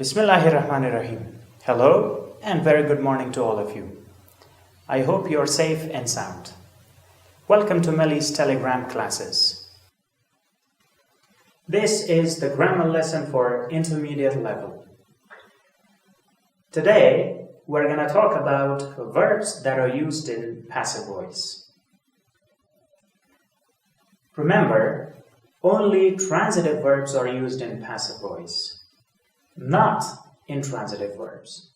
Bismillahirrahmanirrahim. Hello and very good morning to all of you. I hope you're safe and sound. Welcome to Melly's Telegram classes. This is the grammar lesson for intermediate level. Today, we're going to talk about verbs that are used in passive voice. Remember, only transitive verbs are used in passive voice, not intransitive verbs.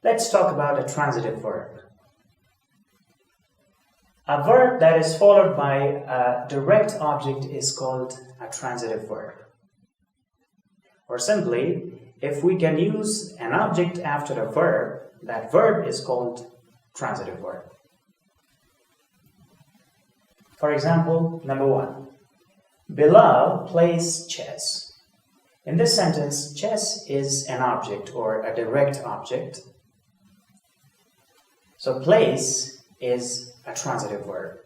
Let's talk about a transitive verb. A verb that is followed by a direct object is called a transitive verb. Or simply, if we can use an object after a verb, that verb is called transitive verb. For example, number 1. Bilal plays chess. In this sentence, chess is an object or a direct object. So plays is a transitive verb.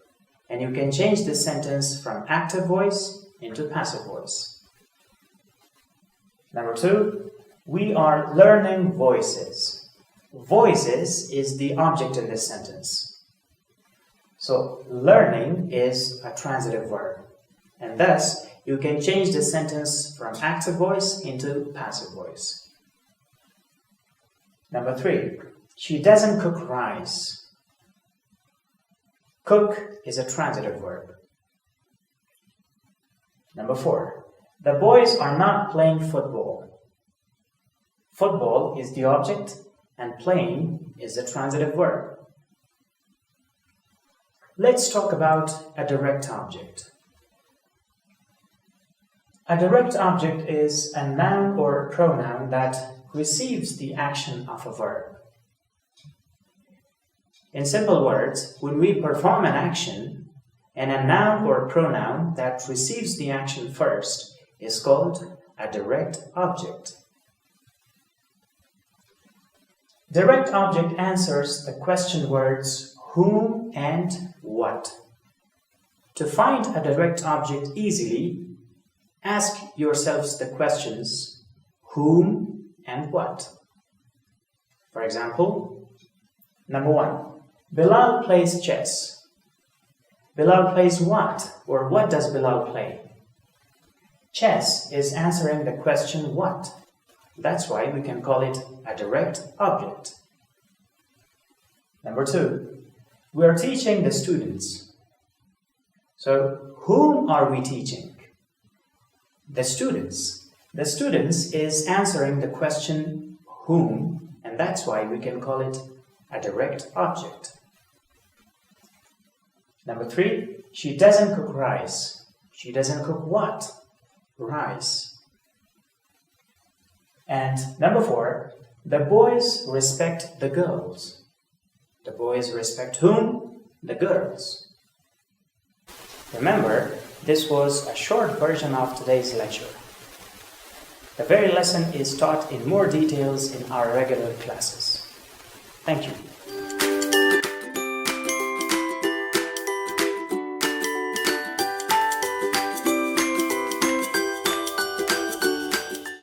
And you can change this sentence from active voice into passive voice. Number 2, we are learning voices. Voices is the object in this sentence. So learning is a transitive verb. And thus, you can change the sentence from active voice into passive voice. Number 3, she doesn't cook rice. Cook is a transitive verb. Number 4, the boys are not playing football. Football is the object and playing is a transitive verb. Let's talk about a direct object. A direct object is a noun or pronoun that receives the action of a verb. In simple words, when we perform an action, and a noun or pronoun that receives the action first is called a direct object. Direct object answers the question words whom and what. To find a direct object easily, ask yourselves the questions whom and what. For example, number 1, Bilal plays chess. Bilal plays what, or what does Bilal play? Chess is answering the question what. That's why we can call it a direct object. Number 2, we are teaching the students. So, whom are we teaching? The students. The students is answering the question whom, and that's why we can call it a direct object. Number 3, she doesn't cook rice. She doesn't cook what? Rice. And number 4, the boys respect the girls. The boys respect whom? The girls. Remember, this was a short version of today's lecture. The very lesson is taught in more details in our regular classes. Thank you.